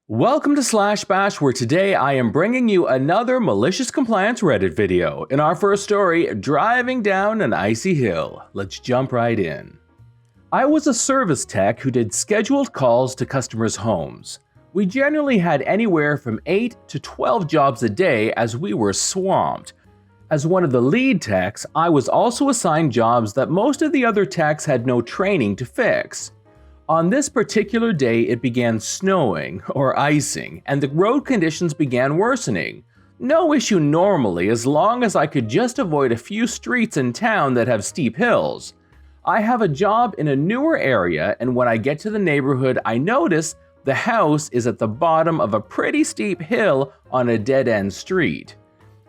Welcome to Slash Bash, where today I am bringing you another malicious compliance Reddit video. In our first story, driving down an icy hill. Let's jump right in. I was a service tech who did scheduled calls to customers' homes. We generally had anywhere from 8 to 12 jobs a day as we were swamped. As one of the lead techs, I was also assigned jobs that most of the other techs had no training to fix. On this particular day, it began snowing or icing, and the road conditions began worsening. No issue normally, as long as I could just avoid a few streets in town that have steep hills. I have a job in a newer area, and when I get to the neighborhood, I notice the house is at the bottom of a pretty steep hill on a dead-end street.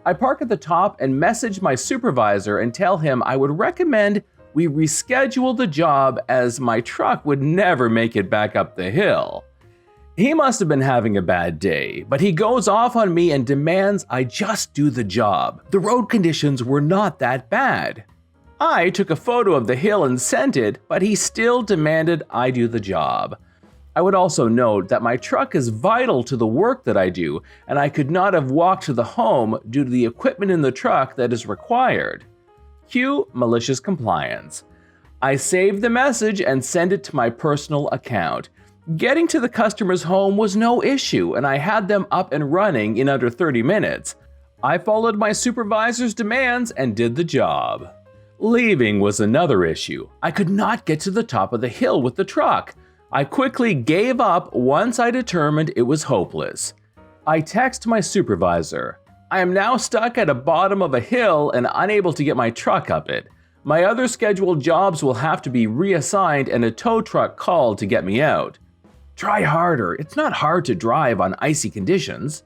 I park at the top and message my supervisor and tell him I would recommend we reschedule the job as my truck would never make it back up the hill. He must have been having a bad day, but he goes off on me and demands I just do the job. The road conditions were not that bad. I took a photo of the hill and sent it, but he still demanded I do the job. I would also note that my truck is vital to the work that I do, and I could not have walked to the home due to the equipment in the truck that is required. Cue malicious compliance. I saved the message and sent it to my personal account. Getting to the customer's home was no issue, and I had them up and running in under 30 minutes. I followed my supervisor's demands and did the job. Leaving was another issue. I could not get to the top of the hill with the truck. I quickly gave up once I determined it was hopeless. I text my supervisor. I am now stuck at the bottom of a hill and unable to get my truck up it. My other scheduled jobs will have to be reassigned and a tow truck called to get me out. Try harder. It's not hard to drive on icy conditions.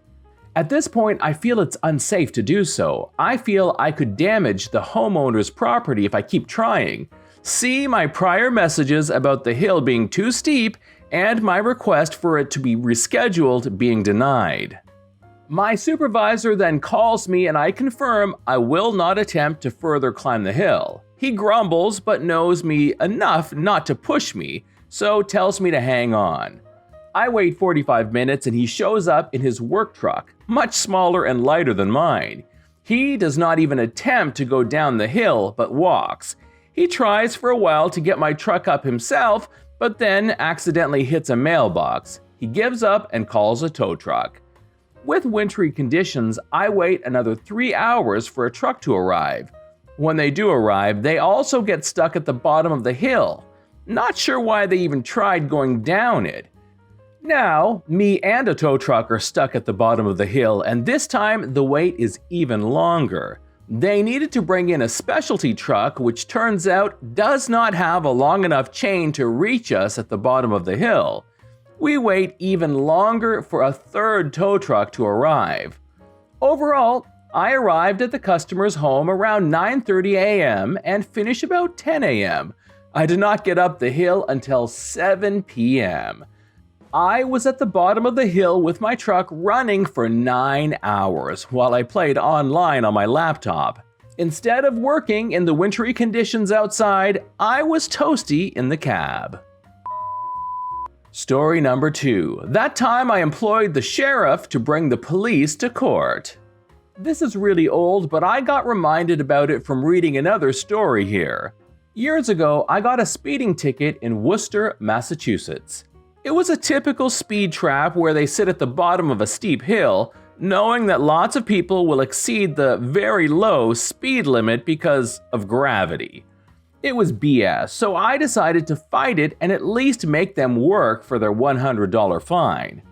At this point, I feel it's unsafe to do so. I feel I could damage the homeowner's property if I keep trying. See my prior messages about the hill being too steep and my request for it to be rescheduled being denied. My supervisor then calls me and I confirm I will not attempt to further climb the hill. He grumbles but knows me enough not to push me, so tells me to hang on. I wait 45 minutes and he shows up in his work truck, much smaller and lighter than mine. He does not even attempt to go down the hill but walks. He tries for a while to get my truck up himself, but then accidentally hits a mailbox. He gives up and calls a tow truck. With wintry conditions, I wait another 3 hours for a truck to arrive. When they do arrive, they also get stuck at the bottom of the hill. Not sure why they even tried going down it. Now, me and a tow truck are stuck at the bottom of the hill, and this time the wait is even longer. They needed to bring in a specialty truck, which turns out does not have a long enough chain to reach us at the bottom of the hill. We wait even longer for a third tow truck to arrive. Overall, I arrived at the customer's home around 9:30 a.m. and finish about 10 a.m. I did not get up the hill until 7 p.m. I was at the bottom of the hill with my truck running for 9 hours while I played online on my laptop. Instead of working in the wintry conditions outside, I was toasty in the cab. Story number 2. That time I employed the sheriff to bring the police to court. This is really old, but I got reminded about it from reading another story here. Years ago, I got a speeding ticket in Worcester, Massachusetts. It was a typical speed trap where they sit at the bottom of a steep hill, knowing that lots of people will exceed the very low speed limit because of gravity. It was BS, so I decided to fight it and at least make them work for their $100 fine.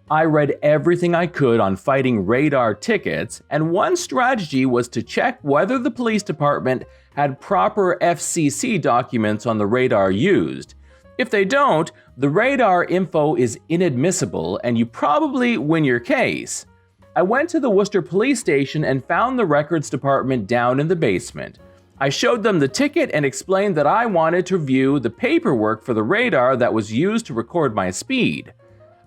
I read everything I could on fighting radar tickets, and one strategy was to check whether the police department had proper FCC documents on the radar used. If they don't, the radar info is inadmissible and you probably win your case. I went to the Worcester police station and found the records department down in the basement. I showed them the ticket and explained that I wanted to view the paperwork for the radar that was used to record my speed.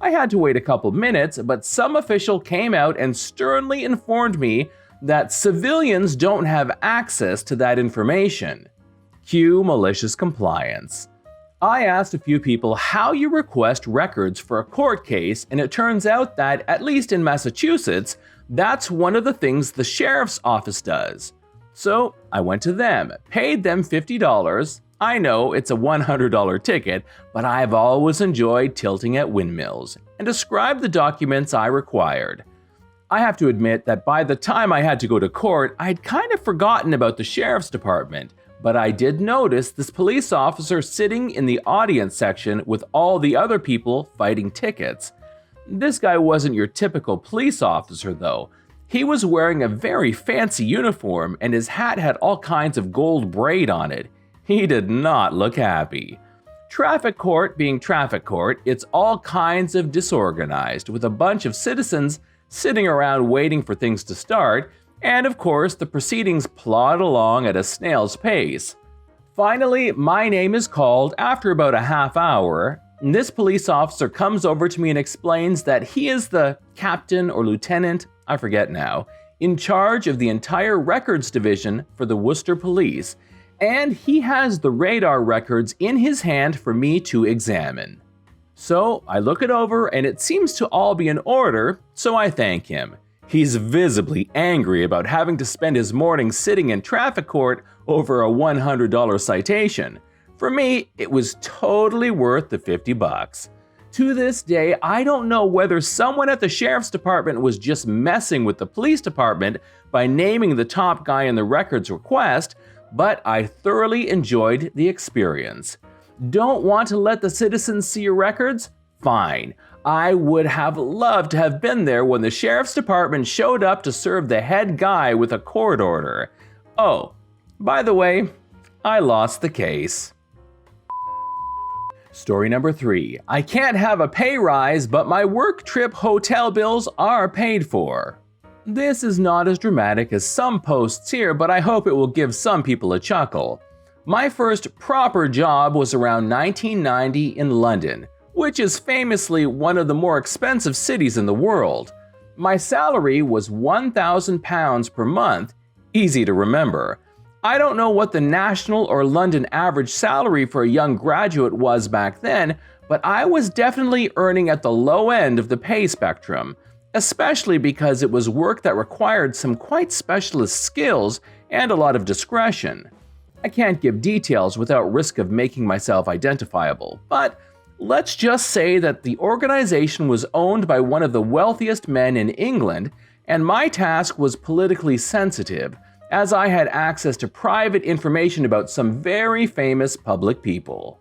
I had to wait a couple minutes, but some official came out and sternly informed me that civilians don't have access to that information. Cue malicious compliance. I asked a few people how you request records for a court case, and it turns out that, at least in Massachusetts, that's one of the things the sheriff's office does. So I went to them, paid them $50. I know it's a $100 ticket, but I've always enjoyed tilting at windmills, and described the documents I required. I have to admit that by the time I had to go to court, I'd kind of forgotten about the sheriff's department, but I did notice this police officer sitting in the audience section with all the other people fighting tickets. This guy wasn't your typical police officer though. He was wearing a very fancy uniform and his hat had all kinds of gold braid on it. He did not look happy. Traffic court being traffic court, it's all kinds of disorganized with a bunch of citizens sitting around waiting for things to start, and of course the proceedings plod along at a snail's pace. Finally, my name is called after about a half hour, and this police officer comes over to me and explains that he is the captain or lieutenant, I forget now, in charge of the entire records division for the Worcester Police, and he has the radar records in his hand for me to examine. So I look it over and it seems to all be in order, so I thank him. He's visibly angry about having to spend his morning sitting in traffic court over a $100 citation. For me, it was totally worth the $50. To this day, I don't know whether someone at the sheriff's department was just messing with the police department by naming the top guy in the records request, but I thoroughly enjoyed the experience. Don't want to let the citizens see your records? Fine. I would have loved to have been there when the sheriff's department showed up to serve the head guy with a court order. Oh, by the way, I lost the case. Story number 3. I can't have a pay rise, but my work trip hotel bills are paid for. This is not as dramatic as some posts here, but I hope it will give some people a chuckle. My first proper job was around 1990 in London, which is famously one of the more expensive cities in the world. My salary was £1,000 per month, easy to remember. I don't know what the national or London average salary for a young graduate was back then, but I was definitely earning at the low end of the pay spectrum, especially because it was work that required some quite specialist skills and a lot of discretion. I can't give details without risk of making myself identifiable, but let's just say that the organization was owned by one of the wealthiest men in England, and my task was politically sensitive, as I had access to private information about some very famous public people.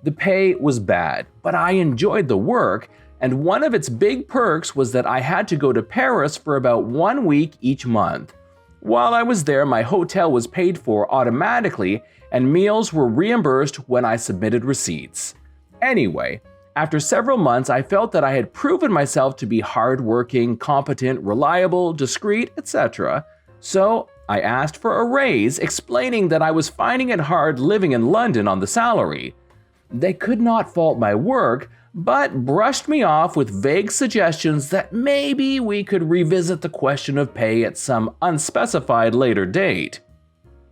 The pay was bad, but I enjoyed the work, and one of its big perks was that I had to go to Paris for about 1 week each month. While I was there, my hotel was paid for automatically, and meals were reimbursed when I submitted receipts. Anyway, after several months, I felt that I had proven myself to be hardworking, competent, reliable, discreet, etc. So I asked for a raise, explaining that I was finding it hard living in London on the salary. They could not fault my work, but brushed me off with vague suggestions that maybe we could revisit the question of pay at some unspecified later date.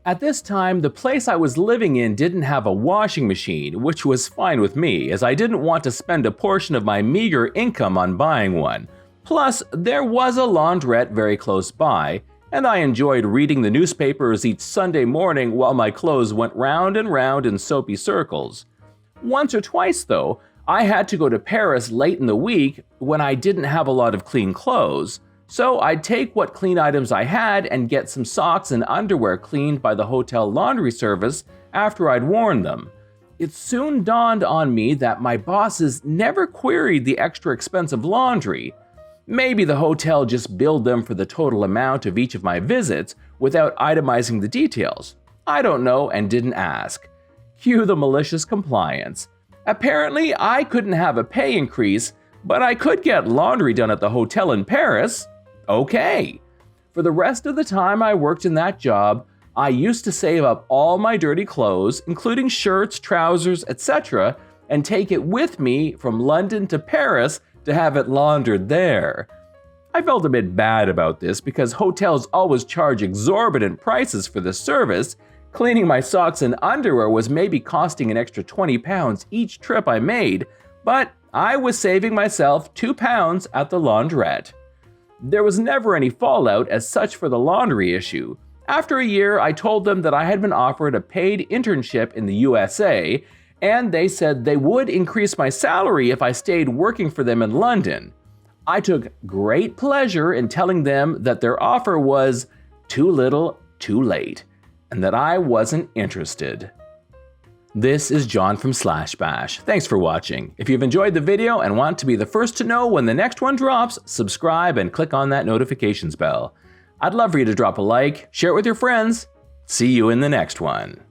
At this time, the place I was living in didn't have a washing machine, which was fine with me, as I didn't want to spend a portion of my meager income on buying one. Plus, there was a laundrette very close by, and I enjoyed reading the newspapers each Sunday morning while my clothes went round and round in soapy circles. Once or twice, though, I had to go to Paris late in the week when I didn't have a lot of clean clothes, so I'd take what clean items I had and get some socks and underwear cleaned by the hotel laundry service after I'd worn them. It soon dawned on me that my bosses never queried the extra expensive laundry. Maybe the hotel just billed them for the total amount of each of my visits without itemizing the details. I don't know and didn't ask. Cue the malicious compliance. Apparently, I couldn't have a pay increase, but I could get laundry done at the hotel in Paris. Okay. For the rest of the time I worked in that job, I used to save up all my dirty clothes, including shirts, trousers, etc., and take it with me from London to Paris to have it laundered there. I felt a bit bad about this because hotels always charge exorbitant prices for this service, Cleaning my socks and underwear was maybe costing an extra 20 pounds each trip I made, but I was saving myself 2 pounds at the laundrette. There was never any fallout as such for the laundry issue. After a year, I told them that I had been offered a paid internship in the USA, and they said they would increase my salary if I stayed working for them in London. I took great pleasure in telling them that their offer was too little, too late, and that I wasn't interested. This is John from /bash. Thanks for watching. If you've enjoyed the video and want to be the first to know when the next one drops, subscribe and click on that notifications bell. I'd love for you to drop a like, share it with your friends. See you in the next one.